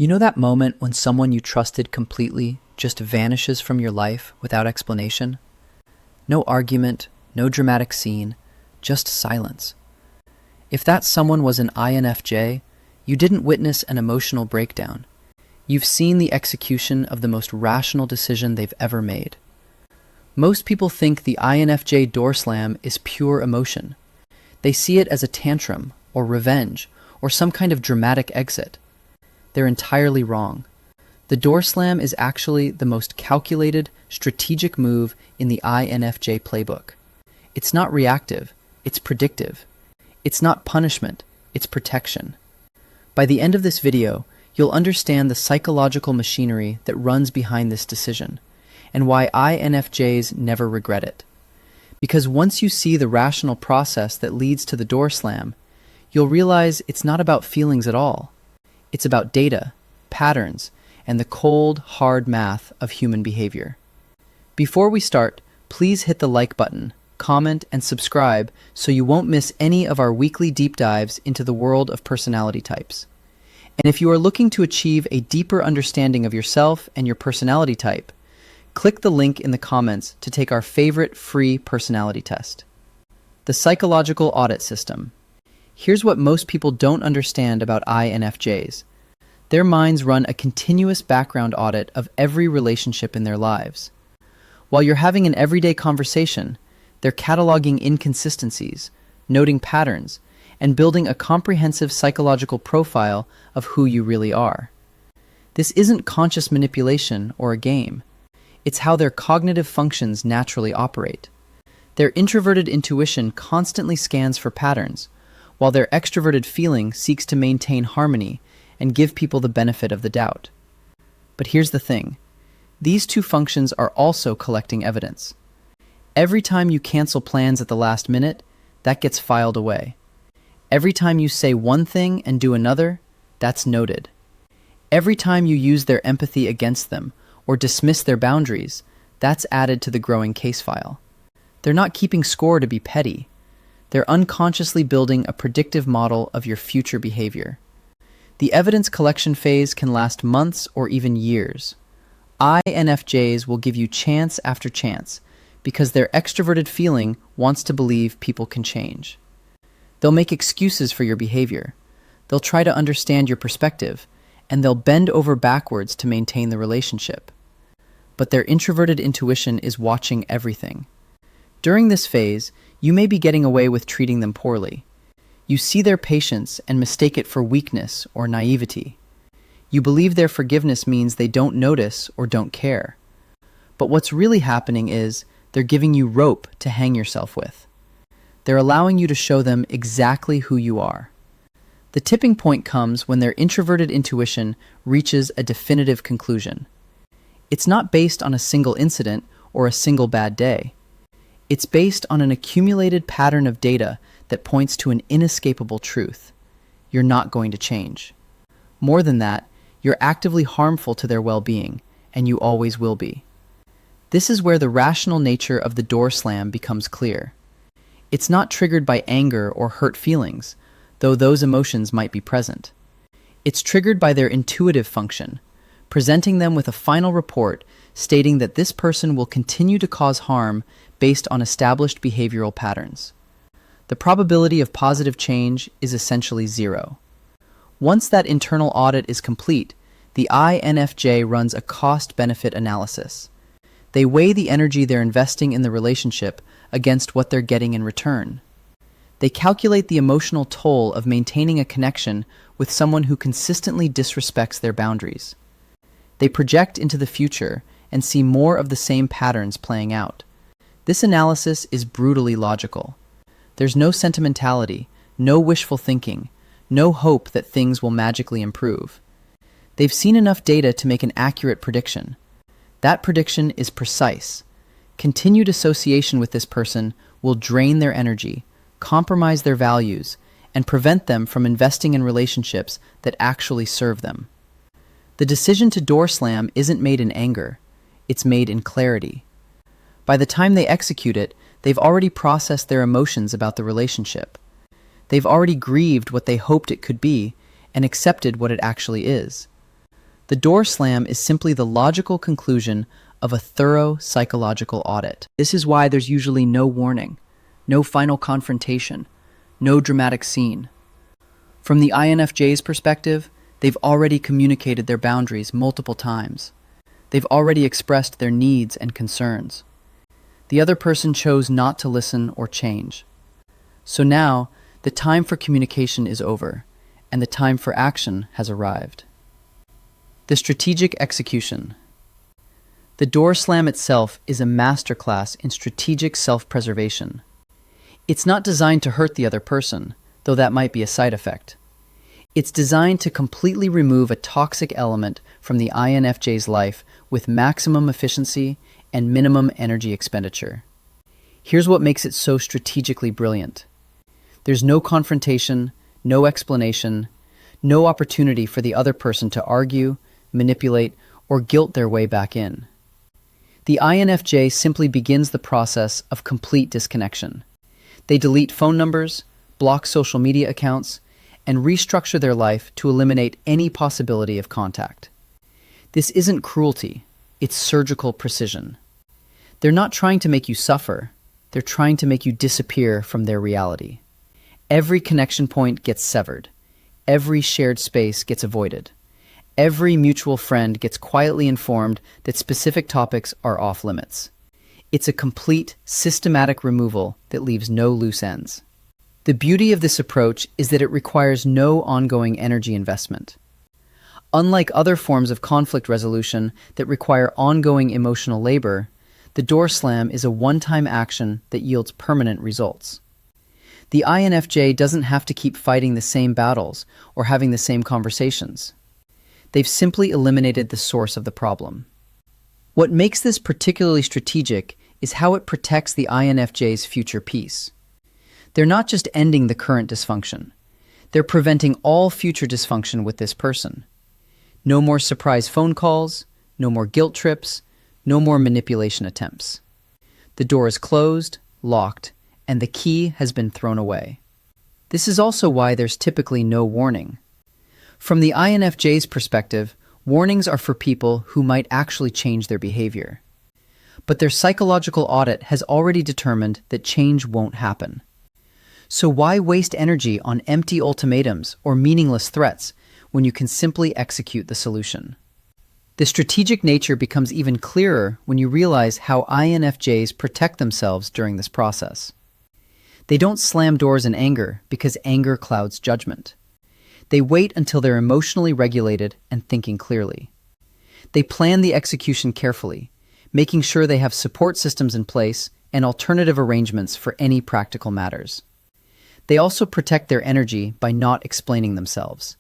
You know that moment when someone you trusted completely just vanishes from your life without explanation? No argument, no dramatic scene, just silence. If that someone was an INFJ, you didn't witness an emotional breakdown. You've seen the execution of the most rational decision they've ever made. Most people think the INFJ door slam is pure emotion. They see it as a tantrum, or revenge, or some kind of dramatic exit. They're entirely wrong. The door slam is actually the most calculated, strategic move in the INFJ playbook. It's not reactive, it's predictive. It's not punishment, it's protection. By the end of this video, you'll understand the psychological machinery that runs behind this decision, and why INFJs never regret it. Because once you see the rational process that leads to the door slam, you'll realize it's not about feelings at all. It's about data, patterns, and the cold, hard math of human behavior. Before we start, please hit the like button, comment, and subscribe so you won't miss any of our weekly deep dives into the world of personality types. And if you are looking to achieve a deeper understanding of yourself and your personality type, click the link in the comments to take our favorite free personality test. The psychological audit system. Here's what most people don't understand about INFJs. Their minds run a continuous background audit of every relationship in their lives. While you're having an everyday conversation, they're cataloging inconsistencies, noting patterns, and building a comprehensive psychological profile of who you really are. This isn't conscious manipulation or a game. It's how their cognitive functions naturally operate. Their introverted intuition constantly scans for patterns, while their extroverted feeling seeks to maintain harmony and give people the benefit of the doubt. But here's the thing. These two functions are also collecting evidence. Every time you cancel plans at the last minute, that gets filed away. Every time you say one thing and do another, that's noted. Every time you use their empathy against them or dismiss their boundaries, that's added to the growing case file. They're not keeping score to be petty. They're unconsciously building a predictive model of your future behavior. The evidence collection phase can last months or even years. INFJs will give you chance after chance because their extroverted feeling wants to believe people can change. They'll make excuses for your behavior. They'll try to understand your perspective, and they'll bend over backwards to maintain the relationship. But their introverted intuition is watching everything. During this phase, you may be getting away with treating them poorly. You see their patience and mistake it for weakness or naivety. You believe their forgiveness means they don't notice or don't care. But what's really happening is they're giving you rope to hang yourself with. They're allowing you to show them exactly who you are. The tipping point comes when their introverted intuition reaches a definitive conclusion. It's not based on a single incident or a single bad day. It's based on an accumulated pattern of data that points to an inescapable truth. You're not going to change. More than that, you're actively harmful to their well-being, and you always will be. This is where the rational nature of the door slam becomes clear. It's not triggered by anger or hurt feelings, though those emotions might be present. It's triggered by their intuitive function, presenting them with a final report stating that this person will continue to cause harm based on established behavioral patterns. The probability of positive change is essentially zero. Once that internal audit is complete, the INFJ runs a cost-benefit analysis. They weigh the energy they're investing in the relationship against what they're getting in return. They calculate the emotional toll of maintaining a connection with someone who consistently disrespects their boundaries. They project into the future and see more of the same patterns playing out. This analysis is brutally logical. There's no sentimentality, no wishful thinking, no hope that things will magically improve. They've seen enough data to make an accurate prediction. That prediction is precise. Continued association with this person will drain their energy, compromise their values, and prevent them from investing in relationships that actually serve them. The decision to door slam isn't made in anger. It's made in clarity. By the time they execute it, they've already processed their emotions about the relationship. They've already grieved what they hoped it could be and accepted what it actually is. The door slam is simply the logical conclusion of a thorough psychological audit. This is why there's usually no warning, no final confrontation, no dramatic scene. From the INFJ's perspective, they've already communicated their boundaries multiple times. They've already expressed their needs and concerns. The other person chose not to listen or change. So now, the time for communication is over, and the time for action has arrived. The strategic execution. The door slam itself is a masterclass in strategic self-preservation. It's not designed to hurt the other person, though that might be a side effect. It's designed to completely remove a toxic element from the INFJ's life with maximum efficiency and minimum energy expenditure. Here's what makes it so strategically brilliant. There's no confrontation, no explanation, no opportunity for the other person to argue, manipulate, or guilt their way back in. The INFJ simply begins the process of complete disconnection. They delete phone numbers, block social media accounts, and restructure their life to eliminate any possibility of contact. This isn't cruelty, it's surgical precision. They're not trying to make you suffer, they're trying to make you disappear from their reality. Every connection point gets severed. Every shared space gets avoided. Every mutual friend gets quietly informed that specific topics are off limits. It's a complete, systematic removal that leaves no loose ends. The beauty of this approach is that it requires no ongoing energy investment. Unlike other forms of conflict resolution that require ongoing emotional labor, the door slam is a one-time action that yields permanent results. The INFJ doesn't have to keep fighting the same battles or having the same conversations. They've simply eliminated the source of the problem. What makes this particularly strategic is how it protects the INFJ's future peace. They're not just ending the current dysfunction. They're preventing all future dysfunction with this person. No more surprise phone calls, no more guilt trips, no more manipulation attempts. The door is closed, locked, and the key has been thrown away. This is also why there's typically no warning. From the INFJ's perspective, warnings are for people who might actually change their behavior. But their psychological audit has already determined that change won't happen. So why waste energy on empty ultimatums or meaningless threats when you can simply execute the solution? The strategic nature becomes even clearer when you realize how INFJs protect themselves during this process. They don't slam doors in anger because anger clouds judgment. They wait until they're emotionally regulated and thinking clearly. They plan the execution carefully, making sure they have support systems in place and alternative arrangements for any practical matters. They also protect their energy by not explaining themselves.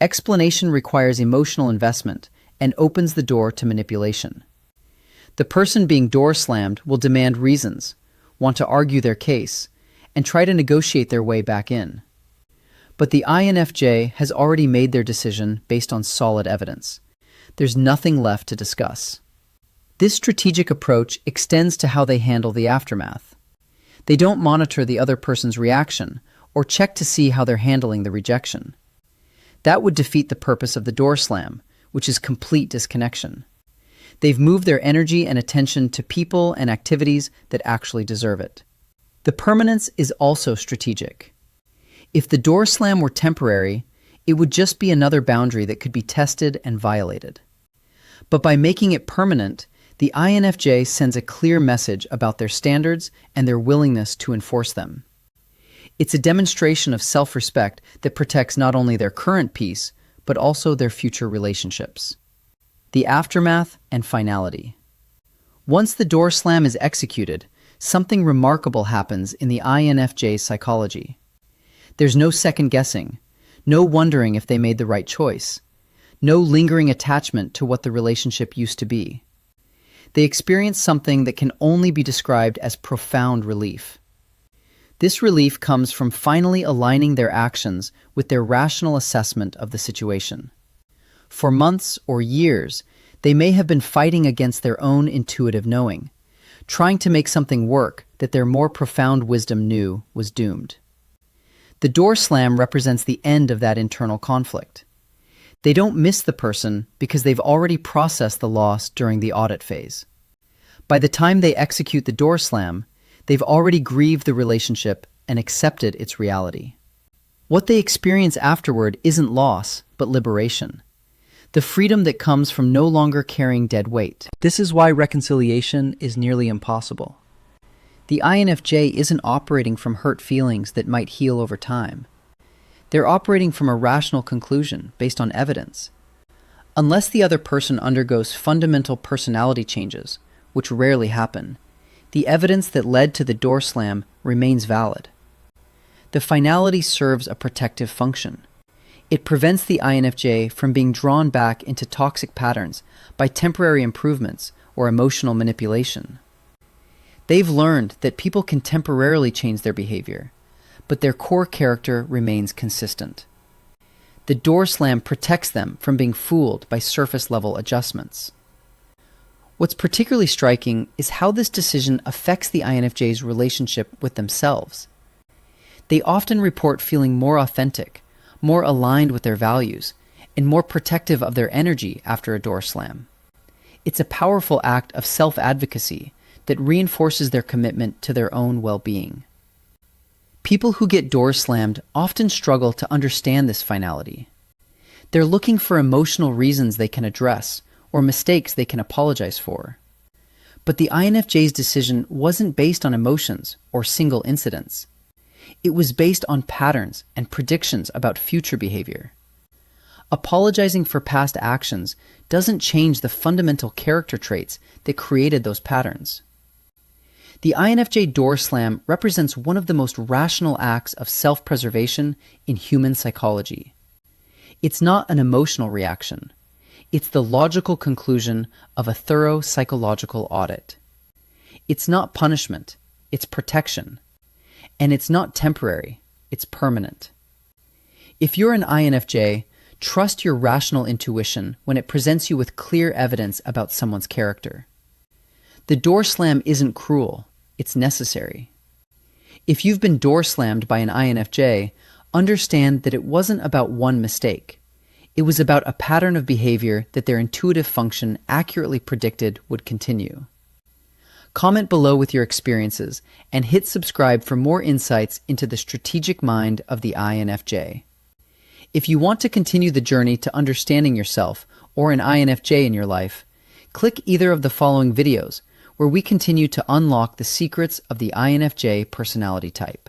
Explanation requires emotional investment and opens the door to manipulation. The person being door slammed will demand reasons, want to argue their case, and try to negotiate their way back in. But the INFJ has already made their decision based on solid evidence. There's nothing left to discuss. This strategic approach extends to how they handle the aftermath. They don't monitor the other person's reaction or check to see how they're handling the rejection. That would defeat the purpose of the door slam, which is complete disconnection. They've moved their energy and attention to people and activities that actually deserve it. The permanence is also strategic. If the door slam were temporary, it would just be another boundary that could be tested and violated. But by making it permanent, the INFJ sends a clear message about their standards and their willingness to enforce them. It's a demonstration of self-respect that protects not only their current peace, but also their future relationships. The aftermath and finality. Once the door slam is executed, something remarkable happens in the INFJ's psychology. There's no second guessing, no wondering if they made the right choice, no lingering attachment to what the relationship used to be. They experience something that can only be described as profound relief. This relief comes from finally aligning their actions with their rational assessment of the situation. For months or years, they may have been fighting against their own intuitive knowing, trying to make something work that their more profound wisdom knew was doomed. The door slam represents the end of that internal conflict. They don't miss the person because they've already processed the loss during the audit phase. By the time they execute the door slam, they've already grieved the relationship and accepted its reality. What they experience afterward isn't loss, but liberation. The freedom that comes from no longer carrying dead weight. This is why reconciliation is nearly impossible. The INFJ isn't operating from hurt feelings that might heal over time. They're operating from a rational conclusion based on evidence. Unless the other person undergoes fundamental personality changes, which rarely happen, the evidence that led to the door slam remains valid. The finality serves a protective function. It prevents the INFJ from being drawn back into toxic patterns by temporary improvements or emotional manipulation. They've learned that people can temporarily change their behavior, but their core character remains consistent. The door slam protects them from being fooled by surface-level adjustments. What's particularly striking is how this decision affects the INFJ's relationship with themselves. They often report feeling more authentic, more aligned with their values, and more protective of their energy after a door slam. It's a powerful act of self-advocacy that reinforces their commitment to their own well-being. People who get doors slammed often struggle to understand this finality. They're looking for emotional reasons they can address or mistakes they can apologize for. But the INFJ's decision wasn't based on emotions or single incidents. It was based on patterns and predictions about future behavior. Apologizing for past actions doesn't change the fundamental character traits that created those patterns. The INFJ door slam represents one of the most rational acts of self-preservation in human psychology. It's not an emotional reaction. It's the logical conclusion of a thorough psychological audit. It's not punishment, it's protection. And it's not temporary, it's permanent. If you're an INFJ, trust your rational intuition when it presents you with clear evidence about someone's character. The door slam isn't cruel, it's necessary. If you've been door slammed by an INFJ, understand that it wasn't about one mistake. It was about a pattern of behavior that their intuitive function accurately predicted would continue. Comment below with your experiences and hit subscribe for more insights into the strategic mind of the INFJ. If you want to continue the journey to understanding yourself or an INFJ in your life, click either of the following videos where we continue to unlock the secrets of the INFJ personality type.